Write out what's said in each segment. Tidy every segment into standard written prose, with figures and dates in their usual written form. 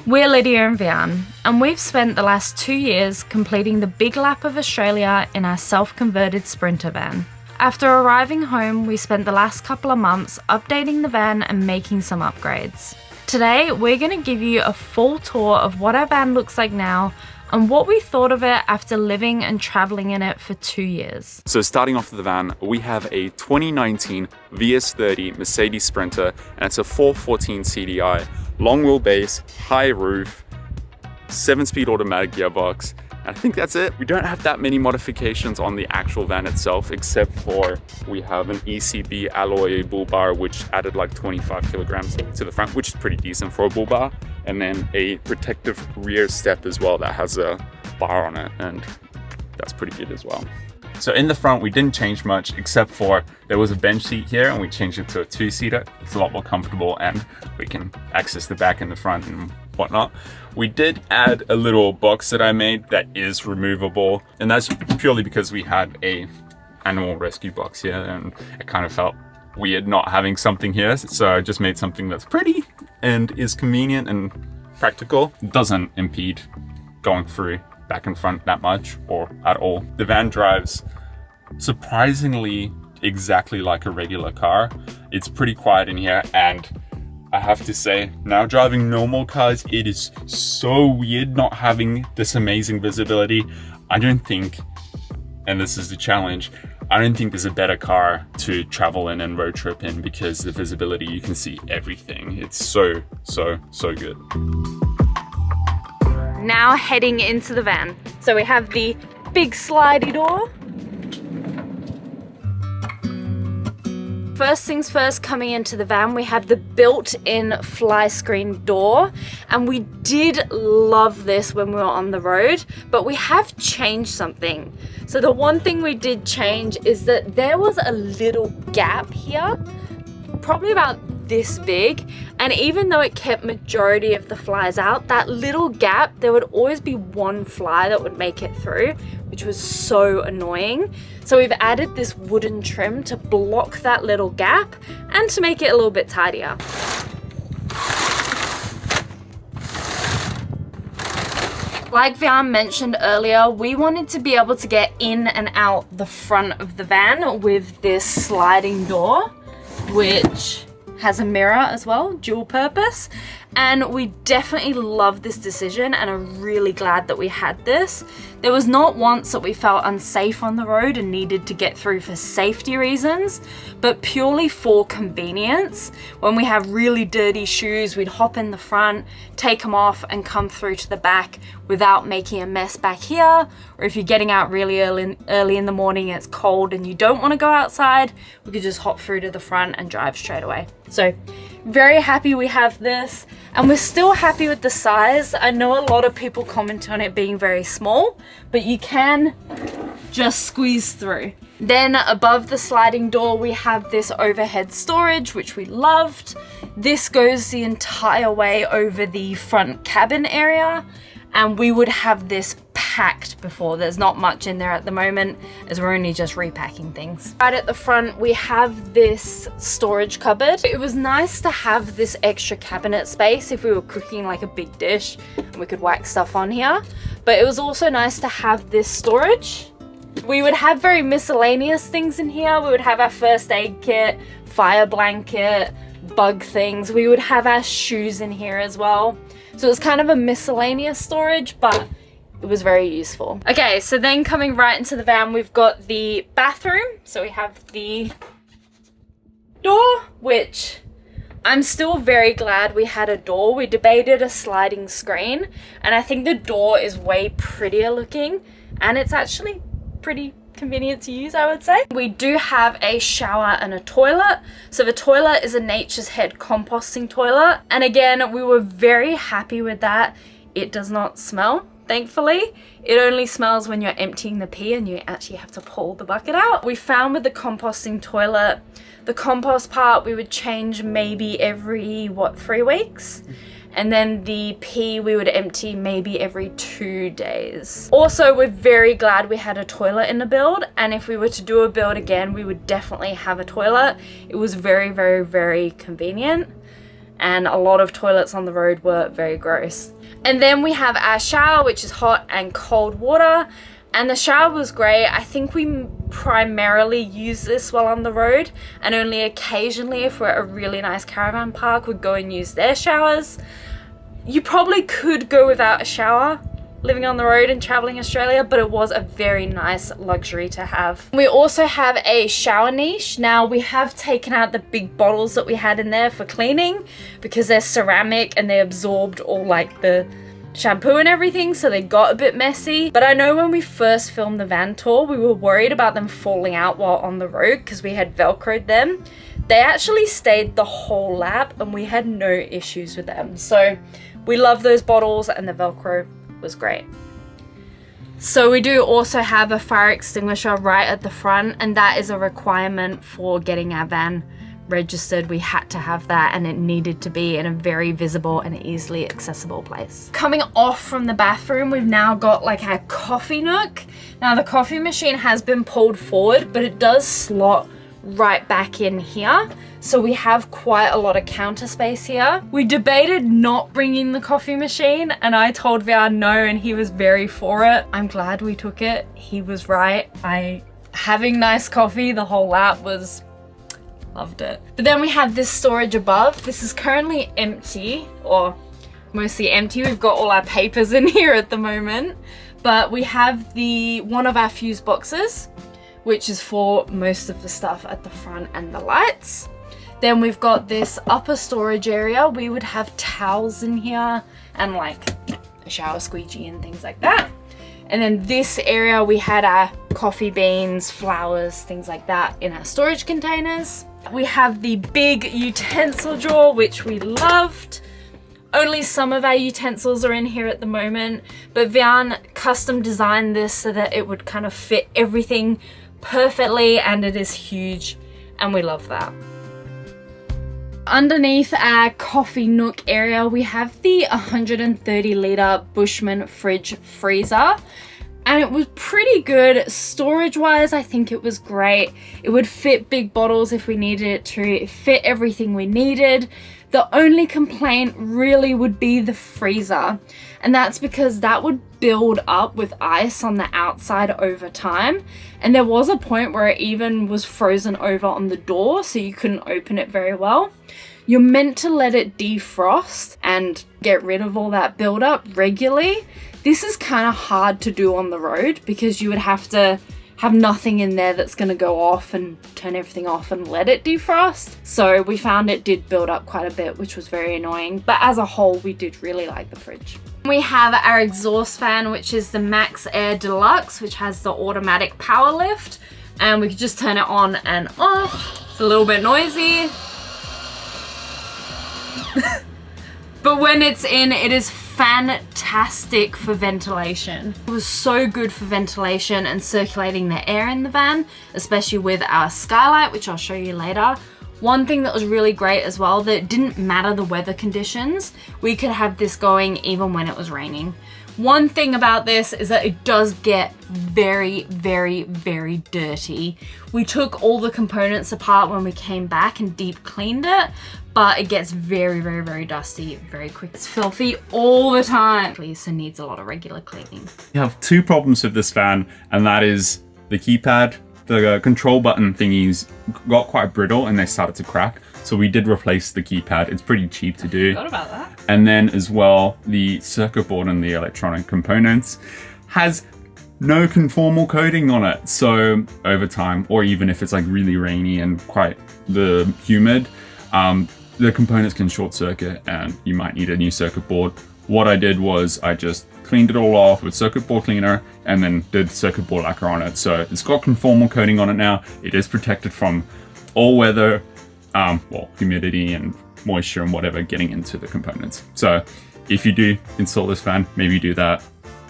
We're Lydia and Wehan, and we've spent the last 2 years completing the big lap of Australia in our self-converted Sprinter van. After arriving home, we spent the last couple of months updating the van and making some upgrades. Today, we're going to give you a full tour of what our van looks like now and what we thought of it after living and traveling in it for 2 years. So starting off with the van, we have a 2019 VS30 Mercedes Sprinter, and it's a 414 CDI, long wheelbase, high roof, 7-speed automatic gearbox, and I think that's it. We don't have that many modifications on the actual van itself, except for we have an ECB alloy bull bar, which added like 25 kilograms to the front, which is pretty decent for a bull bar, and then a protective rear step as well that has a bar on it, and that's pretty good as well. So in the front, we didn't change much, except for there was a bench seat here and we changed it to a 2-seater. It's a lot more comfortable and we can access the back and the front and whatnot. We did add a little box that I made that is removable, and that's purely because we had a animal rescue box here and it kind of felt weird not having something here. So I just made something that's pretty and is convenient and practical. It doesn't impede going through back and front that much or at all. The van drives surprisingly exactly like a regular car. It's pretty quiet in here, and I have to say, now driving normal cars, it is so weird not having this amazing visibility. I don't think, and this is the challenge, I don't think there's a better car to travel in and road trip in, because the visibility, you can see everything. It's so good. Now heading into the van. So we have the big slidey door. First things first, coming into the van, we have the built-in fly screen door, and we did love this when we were on the road, but we have changed something. So the one thing we did change is that there was a little gap here, probably about this big, and even though it kept majority of the flies out, that little gap, there would always be one fly that would make it through, which was so annoying. So we've added this wooden trim to block that little gap and to make it a little bit tidier. Like Wehan mentioned earlier, we wanted to be able to get in and out the front of the van with this sliding door, which has a mirror as well, dual purpose, and we definitely love this decision and are really glad that we had this. There was not once that we felt unsafe on the road and needed to get through for safety reasons, but purely for convenience. When we have really dirty shoes, we'd hop in the front, take them off and come through to the back without making a mess back here. Or if you're getting out really early in the morning and it's cold and you don't want to go outside, we could just hop through to the front and drive straight away. So very happy we have this, and we're still happy with the size. I know a lot of people comment on it being very small, but you can just squeeze through. Then above the sliding door, we have this overhead storage, which we loved. This goes the entire way over the front cabin area, and we would have this packed before. There's not much in there at the moment, as we're only just repacking things. Right at the front, we have this storage cupboard. It was nice to have this extra cabinet space if we were cooking like a big dish and we could whack stuff on here. But it was also nice to have this storage. We would have very miscellaneous things in here. We would have our first aid kit, fire blanket, bug things. We would have our shoes in here as well. So it was kind of a miscellaneous storage, but it was very useful. Okay, so then coming right into the van, we've got the bathroom. So we have the door, which I'm still very glad we had a door. We debated a sliding screen, and I think the door is way prettier looking, and it's actually pretty convenient to use, I would say. We do have a shower and a toilet. So the toilet is a Nature's Head composting toilet, and again, we were very happy with that. It does not smell, thankfully. It only smells when you're emptying the pee and you actually have to pull the bucket out. We found with the composting toilet, the compost part we would change maybe every 3 weeks, and then the pee we would empty maybe every 2 days. Also, we're very glad we had a toilet in the build, and if we were to do a build again, we would definitely have a toilet. It was very, very, very convenient. and a lot of toilets on the road were very gross. And then we have our shower, which is hot and cold water. And the shower was great. I think we primarily use this while on the road, and only occasionally, if we're at a really nice caravan park, would go and use their showers. You probably could go without a shower living on the road and traveling Australia, but it was a very nice luxury to have. We also have a shower niche. Now, we have taken out the big bottles that we had in there for cleaning because they're ceramic and they absorbed all like the shampoo and everything, so they got a bit messy. But I know when we first filmed the van tour, we were worried about them falling out while on the road because we had velcroed them. They actually stayed the whole lap and we had no issues with them. So we love those bottles, and the velcro was great. So we do also have a fire extinguisher right at the front, and that is a requirement for getting our van registered. We had to have that, and it needed to be in a very visible and easily accessible place. Coming off from the bathroom, we've now got like our coffee nook. Now the coffee machine has been pulled forward, but it does slot right back in here, so we have quite a lot of counter space here. We debated not bringing the coffee machine, and I told VR no, and he was very for it. I'm glad we took it. He was right. Having nice coffee the whole lap was, loved it. But then we have this storage above. This is currently empty, or mostly empty. We've got all our papers in here at the moment, but we have one of our fuse boxes, which is for most of the stuff at the front and the lights. Then we've got this upper storage area. We would have towels in here and like a shower squeegee and things like that. And then this area, we had our coffee beans, flowers, things like that in our storage containers. We have the big utensil drawer, which we loved. Only some of our utensils are in here at the moment, but Vian custom designed this so that it would kind of fit everything perfectly, and it is huge, and we love that. Underneath our coffee nook area, we have the 130 litre Bushman fridge freezer, and it was pretty good storage wise. I think it was great. It would fit big bottles if we needed it to. It fit everything we needed. The only complaint really would be the freezer, and that's because that would build up with ice on the outside over time, and there was a point where it even was frozen over on the door, so you couldn't open it very well. You're meant to let it defrost and get rid of all that buildup regularly. This is kind of hard to do on the road because you would have to have nothing in there that's going to go off and turn everything off and let it defrost. So we found it did build up quite a bit, which was very annoying. But as a whole, we did really like the fridge. We have our exhaust fan, which is the Max Air Deluxe, which has the automatic power lift. And we could just turn it on and off. It's a little bit noisy. But when it's in, it is fantastic for ventilation. It was so good for ventilation and circulating the air in the van, especially with our Skylight, which I'll show you later. One thing that was really great as well, that it didn't matter the weather conditions. We could have this going even when it was raining. One thing about this is that it does get very, very, very dirty. We took all the components apart when we came back and deep cleaned it, but it gets very, very, very dusty very quick. It's filthy all the time, so it needs a lot of regular cleaning. You have two problems with this van, and that is the keypad. The control button thingies got quite brittle and they started to crack. So we did replace the keypad. It's pretty cheap to do. Forgot about that. And then as well, the circuit board and the electronic components has no conformal coating on it. So over time, or even if it's like really rainy and quite humid, the components can short circuit and you might need a new circuit board. What I did was I just cleaned it all off with circuit board cleaner and then did circuit board lacquer on it. So it's got conformal coating on it now. It is protected from all weather, humidity and moisture and whatever getting into the components. So if you do install this fan, maybe do that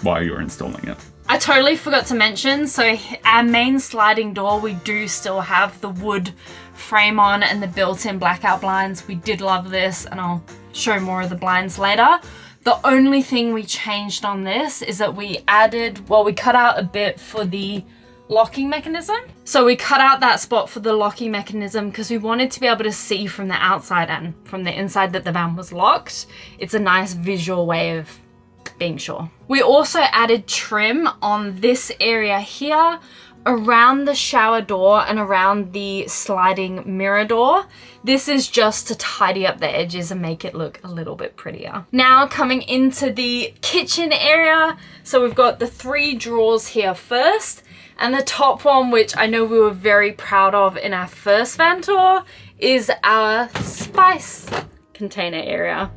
while you're installing it. I totally forgot to mention, so our main sliding door, we do still have the wood frame on and the built-in blackout blinds. We did love this, and I'll show more of the blinds later. The only thing we changed on this is that we cut out a bit for the locking mechanism. So we cut out that spot for the locking mechanism because we wanted to be able to see from the outside and from the inside that the van was locked. It's a nice visual way of being sure. We also added trim on this area here, around the shower door and around the sliding mirror door. This is just to tidy up the edges and make it look a little bit prettier. Now coming into the kitchen area. So we've got the 3 drawers here first, and the top one, which I know we were very proud of in our first van tour, is our spice container area.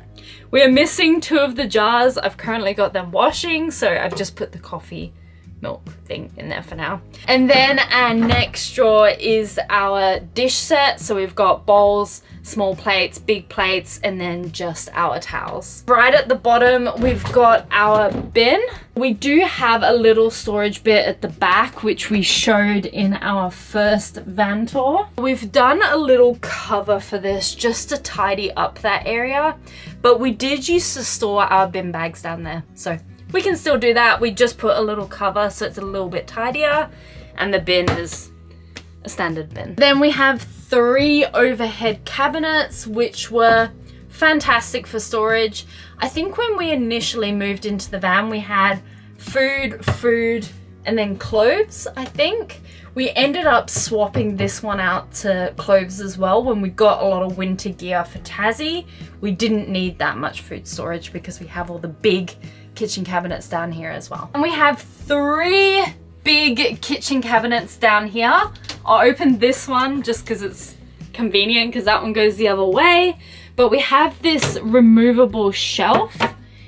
We are missing 2 of the jars. I've currently got them washing, so I've just put the coffee milk thing in there for now. And then our next drawer is our dish set. So we've got bowls, small plates, big plates, and then just our towels. Right at the bottom, we've got our bin. We do have a little storage bit at the back, which we showed in our first van tour. We've done a little cover for this just to tidy up that area, but we did used to store our bin bags down there. So we can still do that. We just put a little cover so it's a little bit tidier, and the bin is a standard bin. Then we have 3 overhead cabinets, which were fantastic for storage. I think when we initially moved into the van, we had food, and then clothes, I think. We ended up swapping this one out to clothes as well when we got a lot of winter gear for Tassie. We didn't need that much food storage because we have all the big kitchen cabinets down here as well. And we have 3 big kitchen cabinets down here. I'll open this one just because it's convenient because that one goes the other way. But we have this removable shelf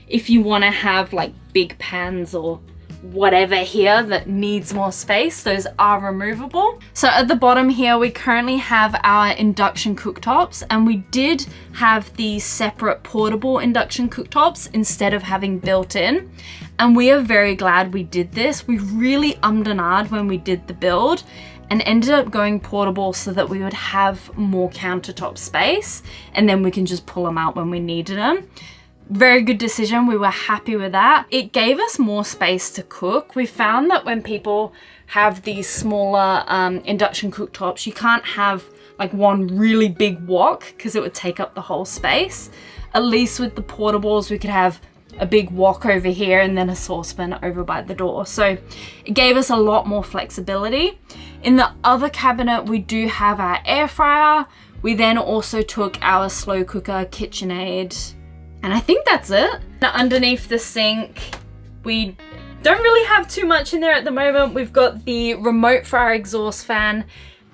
if you want to have like big pans or whatever here that needs more space. Those are removable. So at the bottom here, we currently have our induction cooktops, and we did have the separate portable induction cooktops instead of having built-in. And we are very glad we did this. We really ummed and ahed when we did the build and ended up going portable so that we would have more countertop space, and then we can just pull them out when we needed them. Very good decision. We were happy with that. It gave us more space to cook. We found that when people have these smaller induction cooktops, you can't have like one really big wok because it would take up the whole space. At least with the portables, we could have a big wok over here and then a saucepan over by the door. So it gave us a lot more flexibility. In the other cabinet, we do have our air fryer. We then also took our slow cooker, KitchenAid, and I think that's it. Now underneath the sink, we don't really have too much in there at the moment. We've got the remote for our exhaust fan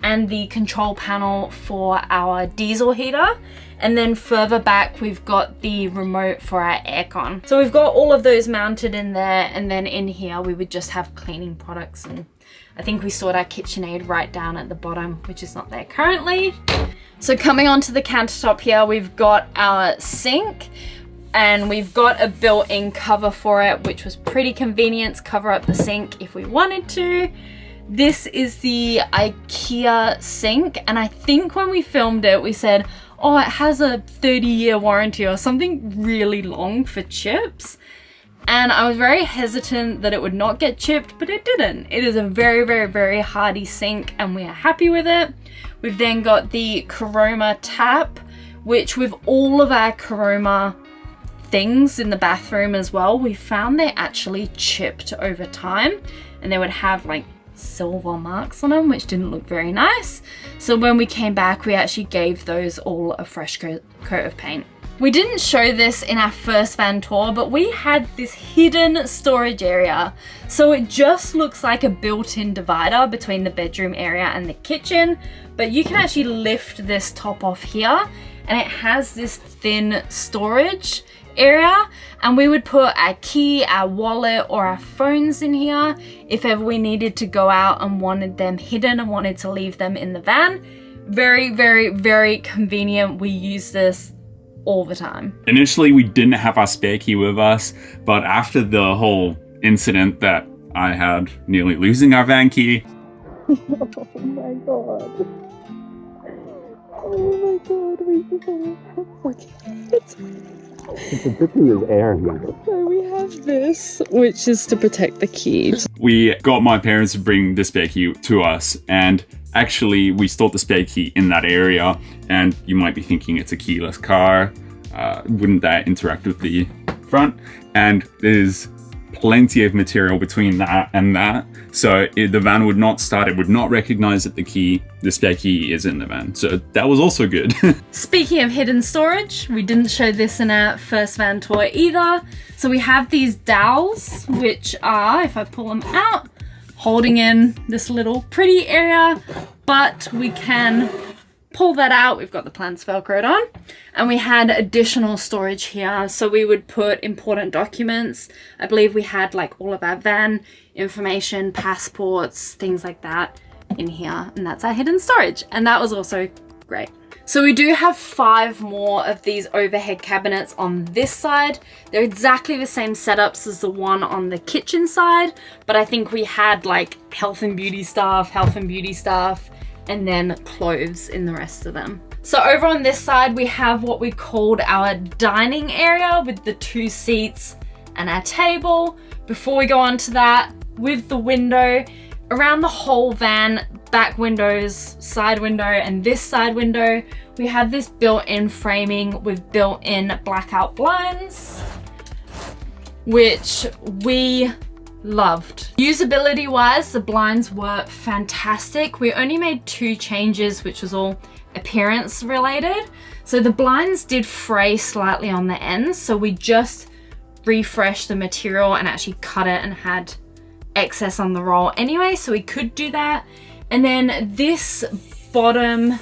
and the control panel for our diesel heater. And then further back, we've got the remote for our aircon. So we've got all of those mounted in there. And then in here, we would just have cleaning products. And I think we stored our KitchenAid right down at the bottom, which is not there currently. So coming onto the countertop here, we've got our sink. And we've got a built-in cover for it, which was pretty convenient to cover up the sink if we wanted to. This is the IKEA sink, and I think when we filmed it, we said, oh, it has a 30-year warranty or something really long for chips. And I was very hesitant that it would not get chipped, but it didn't. It is a very, very, very hardy sink, and we are happy with it. We've then got the Caroma tap, which with all of our Caroma things in the bathroom as well, we found they actually chipped over time, and they would have like silver marks on them, which didn't look very nice. So when we came back, we actually gave those all a fresh coat of paint. We didn't show this in our first van tour, but we had this hidden storage area. So it just looks like a built-in divider between the bedroom area and the kitchen, but you can actually lift this top off here, and it has this thin storage area, and we would put our key, our wallet, or our phones in here if ever we needed to go out and wanted them hidden and wanted to leave them in the van. Very, very, very convenient. We use this all the time. Initially, we didn't have our spare key with us, but after the whole incident that I had nearly losing our van key. Oh my god. Oh my god, we just It's a tricky as air here. So we have this, which is to protect the key. We got my parents to bring the spare key to us, and actually we stored the spare key in that area. And you might be thinking it's a keyless car. Wouldn't that interact with the front? And there's plenty of material between that and that. So the van would not start, it would not recognize that the spare key is in the van. So that was also good. Speaking of hidden storage, we didn't show this in our first van tour either. So we have these dowels, which are, if I pull them out, holding in this little pretty area, but we can pull that out. We've got the plans velcroed on, and we had additional storage here. So we would put important documents. I believe we had like all of our van information, passports, things like that in here, and that's our hidden storage. And that was also great. So we do have 5 more of these overhead cabinets on this side. They're exactly the same setups as the one on the kitchen side, but I think we had like health and beauty stuff, and then clothes in the rest of them. So over on this side, we have what we called our dining area with the 2 seats and our table. Before we go on to that, with the window, around the whole van, back windows, side window, and this side window, we have this built-in framing with built-in blackout blinds, which we loved. Usability wise, the blinds were fantastic. We only made 2 changes, which was all appearance related. So the blinds did fray slightly on the ends, so we just refreshed the material and actually cut it and had excess on the roll anyway, so we could do that. And then this bottom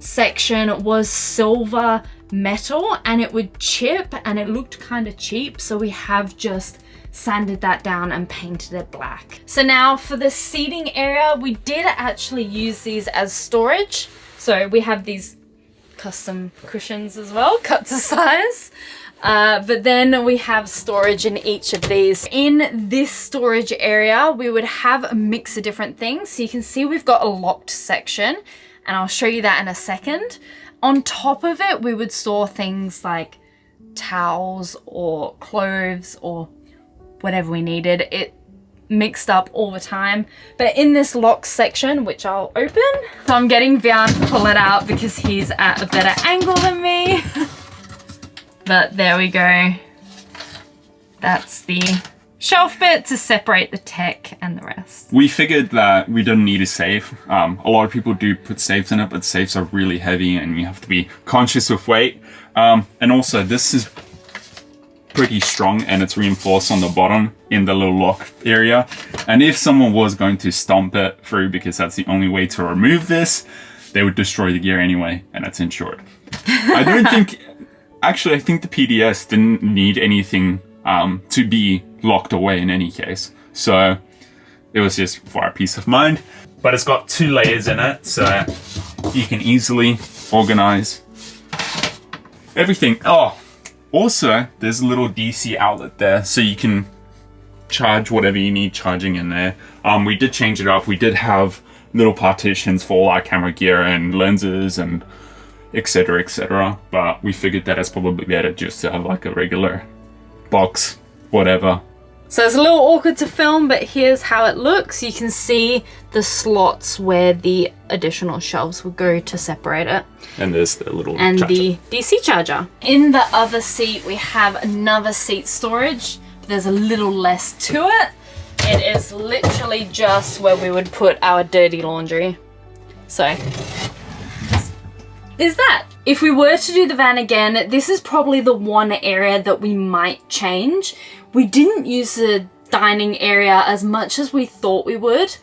section was silver metal and it would chip and it looked kind of cheap, so we have just sanded that down and painted it black. So now for the seating area, we did actually use these as storage. So we have these custom cushions as well, cut to size. But then we have storage in each of these. In this storage area, we would have a mix of different things. So you can see we've got a locked section, and I'll show you that in a second. On top of it, we would store things like towels or clothes or whatever we needed. It mixed up all the time. But in this locked section, which I'll open, so I'm getting Vian to pull it out because he's at a better angle than me. But there we go. That's the shelf bit to separate the tech and the rest. We figured that we didn't need a safe. A lot of people do put safes in it, but safes are really heavy and you have to be conscious of weight. And also this is pretty strong and it's reinforced on the bottom in the little lock area. And if someone was going to stomp it through, because that's the only way to remove this, they would destroy the gear anyway, and that's insured. I don't think, actually I think the PDS didn't need anything to be locked away in any case. So it was just for our peace of mind. But it's got 2 layers in it, so you can easily organize everything. Oh, also there's a little DC outlet there, so you can charge whatever you need charging in there. We did change it up. We did have little partitions for all our camera gear and lenses and etc, etc. But we figured that it's probably better just to have like a regular box, whatever. So it's a little awkward to film, but here's how it looks. You can see the slots where the additional shelves would go to separate it. And there's the little and charger. The DC charger. In the other seat, we have another seat storage. There's a little less to it. It is literally just where we would put our dirty laundry. So is that. If we were to do the van again, this is probably the one area that we might change. We didn't use the dining area as much as we thought we would.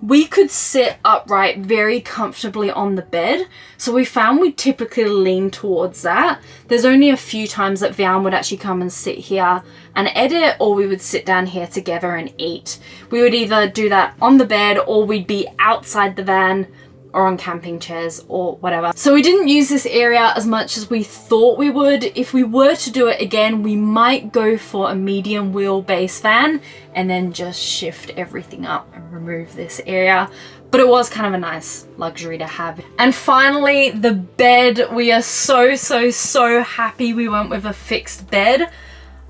We could sit upright very comfortably on the bed, so we found we typically lean towards that. There's only a few times that Vian would actually come and sit here and edit, or we would sit down here together and eat. We would either do that on the bed, or we'd be outside the van or on camping chairs or whatever. So we didn't use this area as much as we thought we would. If we were to do it again, we might go for a medium wheelbase van and then just shift everything up and remove this area. but it was kind of a nice luxury to have. And finally, the bed. We are so happy we went with a fixed bed.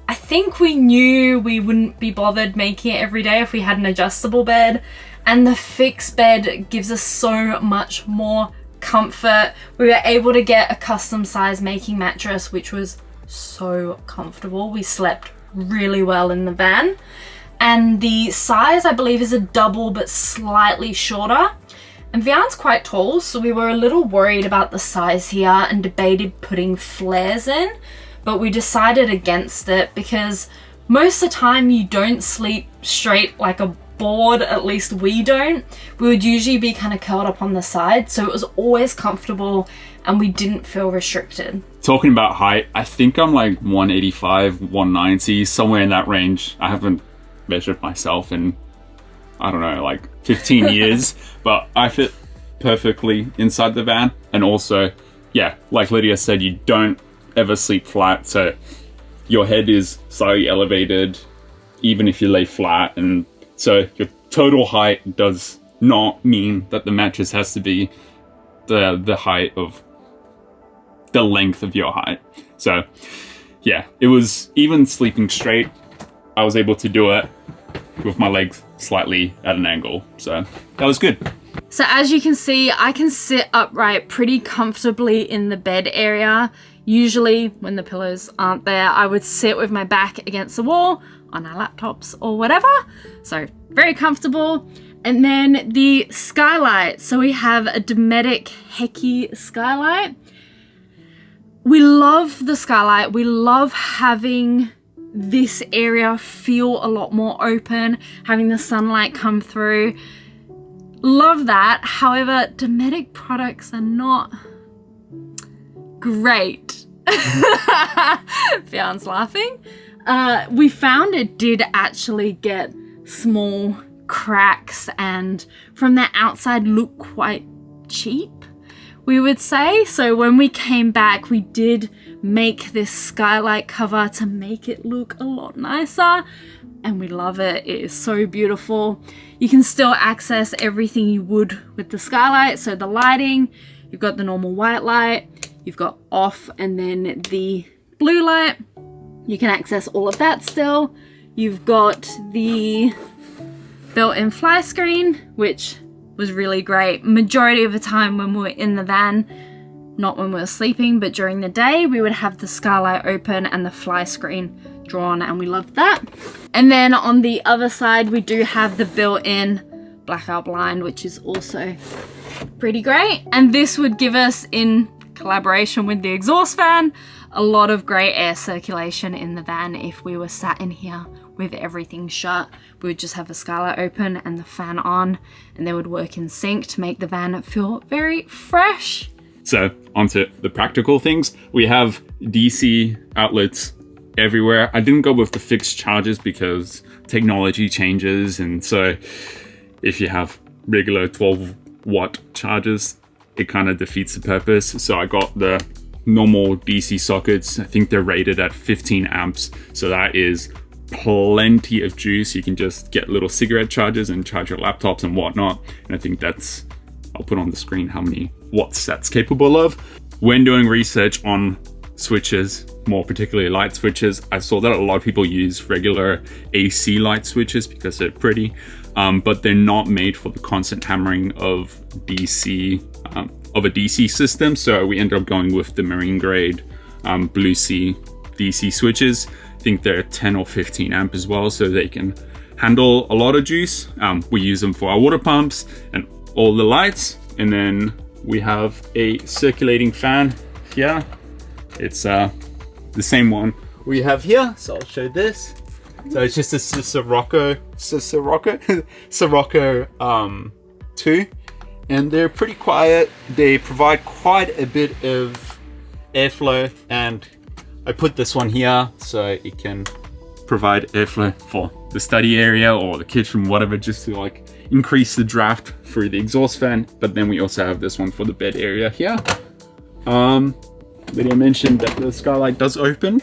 I think we knew we wouldn't be bothered making it every day if we had an adjustable bed, and the fixed bed gives us so much more comfort. We were able to get a custom size making mattress, which was so comfortable. We slept really well in the van, and the size I believe is a double but slightly shorter, and Vian's quite tall, so we were a little worried about the size here and debated putting flares in, but we decided against it because most of the time you don't sleep straight like a board, at least we don't. We would usually be kind of curled up on the side, so it was always comfortable and we didn't feel restricted. Talking about height, I think I'm like 185, 190, somewhere in that range. I haven't measured myself in, I don't know, like 15 years, but I fit perfectly inside the van. And also, yeah, like Lydia said, you don't ever sleep flat, so your head is slightly elevated even if you lay flat, and so your total height does not mean that the mattress has to be the height of the length of your height. So yeah, it was, even sleeping straight, I was able to do it with my legs slightly at an angle, so that was good. So as you can see, I can sit upright pretty comfortably in the bed area. Usually when the pillows aren't there, I would sit with my back against the wall on our laptops or whatever. So very comfortable. And then the Skylight. So we have a Dometic Heki Skylight. We love the Skylight. We love having this area feel a lot more open, having the sunlight come through. Love that. However, Dometic products are not great. Fian's laughing. We found it did actually get small cracks and from the outside look quite cheap, we would say. So when we came back, we did make this Skylight cover to make it look a lot nicer, and we love it. It is so beautiful. You can still access everything you would with the Skylight. So the lighting, you've got the normal white light, you've got off, and then the blue light. You can access all of that still. You've got the built-in fly screen, which was really great. Majority of the time when we were in the van, not when we were sleeping, but during the day, we would have the Skylight open and the fly screen drawn, and we loved that. And then on the other side, we do have the built-in blackout blind, which is also pretty great. And this would give us, in collaboration with the exhaust fan, a lot of great air circulation in the van. If we were sat in here with everything shut, we would just have the Skylight open and the fan on, and they would work in sync to make the van feel very fresh. So onto the practical things. We have DC outlets everywhere. I didn't go with the fixed chargers because technology changes, and so if you have regular 12-watt chargers, it kind of defeats the purpose. So I got the normal DC sockets. I think they're rated at 15 amps. So that is plenty of juice. You can just get little cigarette chargers and charge your laptops and whatnot. And I think that's, I'll put on the screen how many watts that's capable of. When doing research on switches, more particularly light switches, I saw that a lot of people use regular AC light switches because they're pretty, but they're not made for the constant hammering of DC, of a DC system. So we ended up going with the marine grade Blue Sea DC switches. I think they're 10 or 15 amp as well, so they can handle a lot of juice. We use them for our water pumps and all the lights. And then we have a circulating fan here. It's the same one we have here, so I'll show this. So it's just a Sirocco 2, and they're pretty quiet. They provide quite a bit of airflow, and I put this one here so it can provide airflow for the study area or the kitchen, whatever, just to like increase the draft through the exhaust fan. But then we also have this one for the bed area here. Lydia mentioned that the Skylight does open.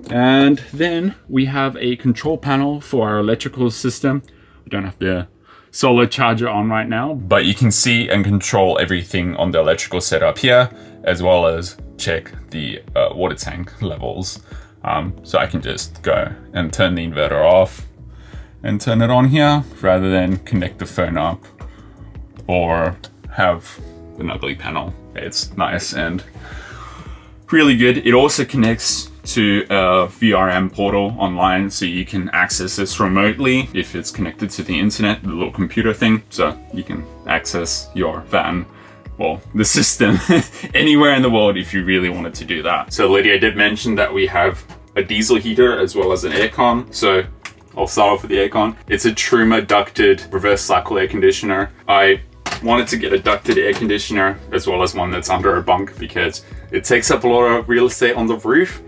And then we have a control panel for our electrical system. We don't have to solar charger on right now, but you can see and control everything on the electrical setup here, as well as check the water tank levels. So I can just go and turn the inverter off and turn it on here, rather than connect the phone up or have an ugly panel. It's nice and really good. It also connects to a VRM portal online, so you can access this remotely if it's connected to the internet, the little computer thing. So you can access your van, well, the system, anywhere in the world if you really wanted to do that. So Lydia did mention that we have a diesel heater as well as an aircon. So I'll start off with the aircon. It's a Truma ducted reverse cycle air conditioner. I wanted to get a ducted air conditioner as well as one that's under a bunk because it takes up a lot of real estate on the roof.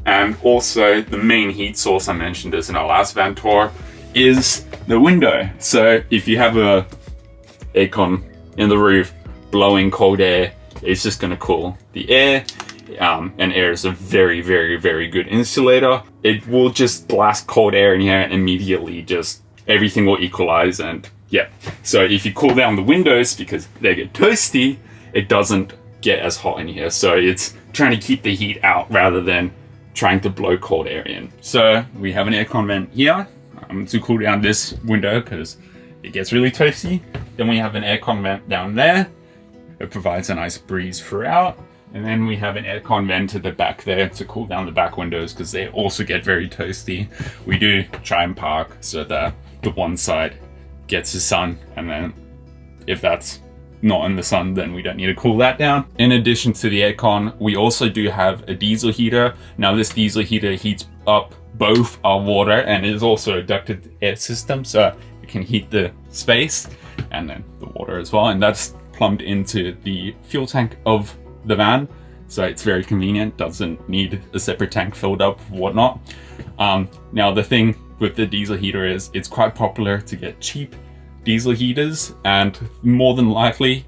And also the main heat source, I mentioned this in our last van tour, is the window. So if you have a aircon in the roof blowing cold air, it's just gonna cool the air. And air is a very, very, very good insulator. It will just blast cold air in here and immediately just everything will equalize. And yeah, so if you cool down the windows because they get toasty, it doesn't get as hot in here. So it's trying to keep the heat out rather than trying to blow cold air in. So we have an aircon vent here to cool down this window because it gets really toasty. Then we have an aircon vent down there. It provides a nice breeze throughout. And then we have an aircon vent at the back there to cool down the back windows because they also get very toasty. We do try and park so that the one side gets the sun, and then if that's not in the sun, then we don't need to cool that down. In addition to the aircon, we also do have a diesel heater. Now this diesel heater heats up both our water, and it is also a ducted air system, so it can heat the space and then the water as well. And that's plumbed into the fuel tank of the van, so it's very convenient, doesn't need a separate tank filled up, whatnot. Now the thing with the diesel heater is it's quite popular to get cheap diesel heaters, and more than likely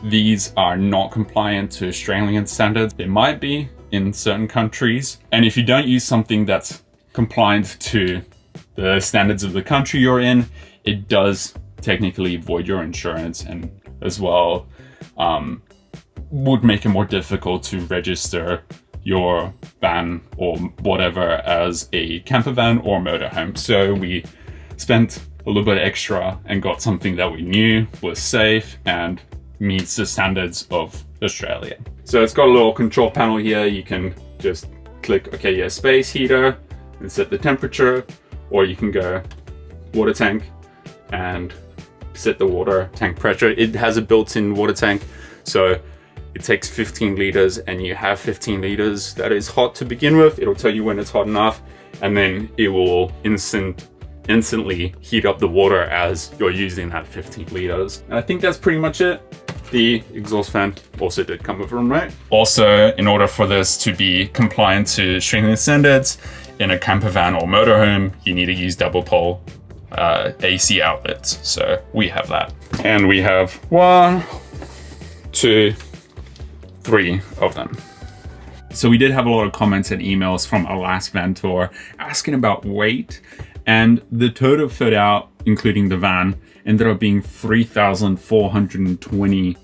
these are not compliant to Australian standards. They might be in certain countries, and if you don't use something that's compliant to the standards of the country you're in, it does technically void your insurance, and as well would make it more difficult to register your van or whatever as a camper van or motorhome. So we spent a little bit extra and got something that we knew was safe and meets the standards of Australia. So it's got a little control panel here. You can just click, okay, yeah, space heater, and set the temperature, or you can go water tank and set the water tank pressure. It has a built-in water tank, so it takes 15 liters, and you have 15 liters that is hot to begin with. It'll tell you when it's hot enough, and then it will instantly heat up the water as you're using that 15 liters. And I think that's pretty much it. The exhaust fan also did come with a remote. Also, in order for this to be compliant to Australian standards, in a camper van or motorhome, you need to use double pole AC outlets. So we have that. And we have 1, 2, 3 of them. So we did have a lot of comments and emails from our last van tour asking about weight, and the total fit out, including the van, ended up being 3,420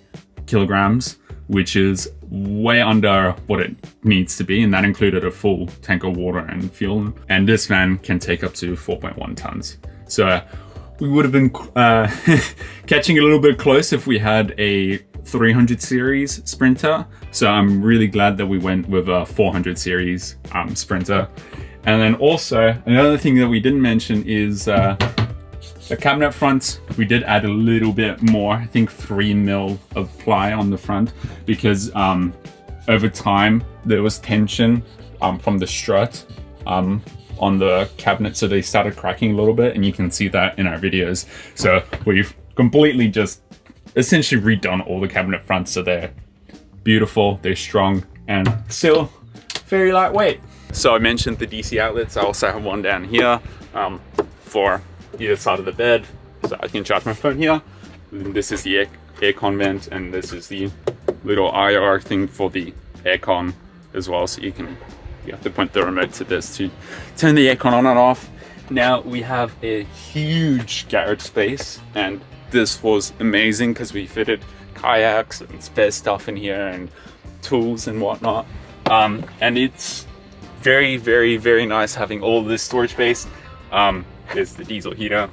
kilograms, which is way under what it needs to be, and that included a full tank of water and fuel. And this van can take up to 4.1 tons. So we would have been catching a little bit close if we had a 300 series Sprinter. So I'm really glad that we went with a 400 series Sprinter. And then also another thing that we didn't mention is the cabinet front. We did add a little bit more, I think 3 mil of ply on the front, because over time there was tension from the strut on the cabinet, so they started cracking a little bit, and you can see that in our videos. So we've completely just essentially redone all the cabinet fronts, so they're beautiful, they're strong, and still very lightweight. So I mentioned the DC outlets. I also have one down here for either side of the bed, so I can charge my phone here. And this is the aircon vent, and this is the little IR thing for the aircon as well. So you have to point the remote to this to turn the aircon on and off. Now we have a huge garage space, and this was amazing because we fitted kayaks and spare stuff in here and tools and whatnot. And it's very, very, very nice having all this storage space. There's the diesel heater,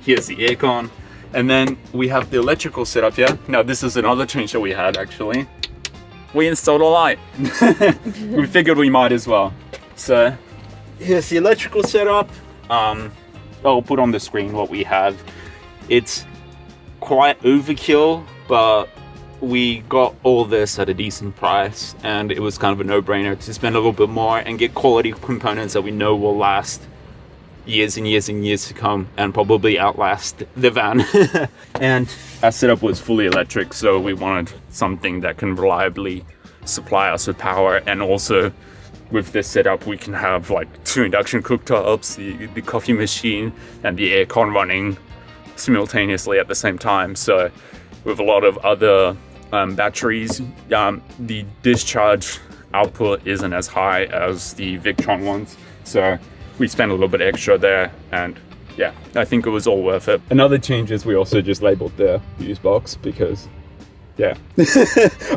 here's the aircon, and then we have the electrical setup here. Now this is another change that we had actually. We installed a light. We figured we might as well. So here's the electrical setup. I'll put on the screen what we have. It's quite overkill, but we got all this at a decent price, and it was kind of a no-brainer to spend a little bit more and get quality components that we know will last years and years and years to come, and probably outlast the van. And our setup was fully electric, so we wanted something that can reliably supply us with power, and also with this setup we can have like 2 induction cooktops, the coffee machine, and the aircon running simultaneously at the same time. So with a lot of other batteries, the discharge output isn't as high as the Victron ones, so we spent a little bit extra there, and yeah, I think it was all worth it. Another change is we also just labeled the fuse box because yeah,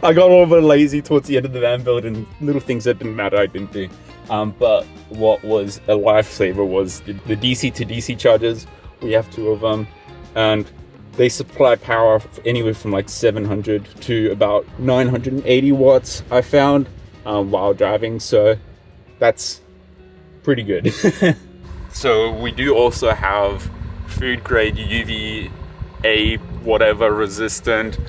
I got all bit lazy towards the end of the van build, and little things that didn't matter I didn't do. But what was a lifesaver was the DC to DC chargers. We have 2 of them, and they supply power anywhere from like 700 to about 980 watts I found while driving, so that's pretty good. So we do also have food grade UVA whatever resistant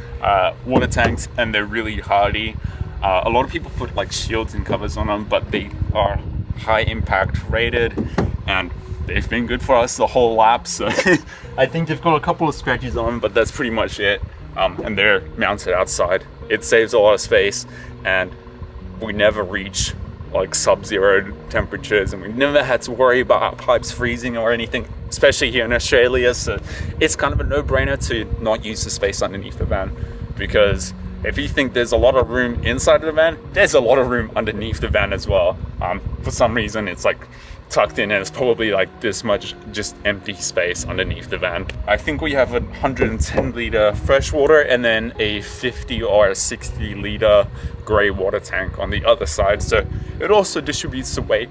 water tanks, and they're really hardy. A lot of people put like shields and covers on them, but they are high impact rated, and they've been good for us the whole lap. So I think they've got a couple of scratches on them, but that's pretty much it. And they're mounted outside. It saves a lot of space, and we never reach like sub-zero temperatures, and we never had to worry about our pipes freezing or anything, especially here in Australia. So it's kind of a no-brainer to not use the space underneath the van, because if you think there's a lot of room inside of the van, there's a lot of room underneath the van as well. For some reason it's like tucked in, and it's probably like this much just empty space underneath the van. I think we have a 110 liter fresh water and then a 50 or a 60 liter grey water tank on the other side, so it also distributes the weight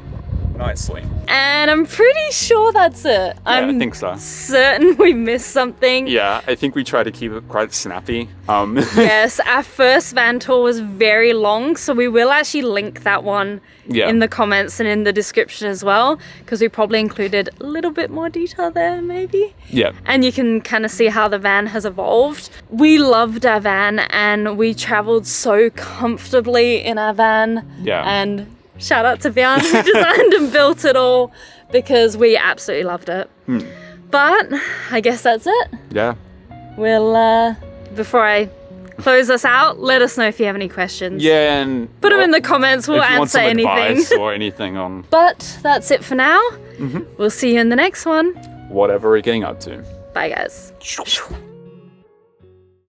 nicely. And I'm pretty sure that's it. Yeah, I think so. Certain we missed something. Yeah, I think we try to keep it quite snappy. Yes, our first van tour was very long, so we will actually link that one in the comments and in the description as well, because we probably included a little bit more detail there maybe. Yeah. And you can kind of see how the van has evolved. We loved our van, and we traveled so comfortably in our van. Yeah. And shout out to Vian who designed and built it all, because we absolutely loved it. But I guess that's it. Yeah. We'll, before I close us out, let us know if you have any questions. Yeah, and put them in the comments, we'll answer anything. Or anything on. But that's it for now. We'll see you in the next one. Whatever we're getting up to. Bye guys.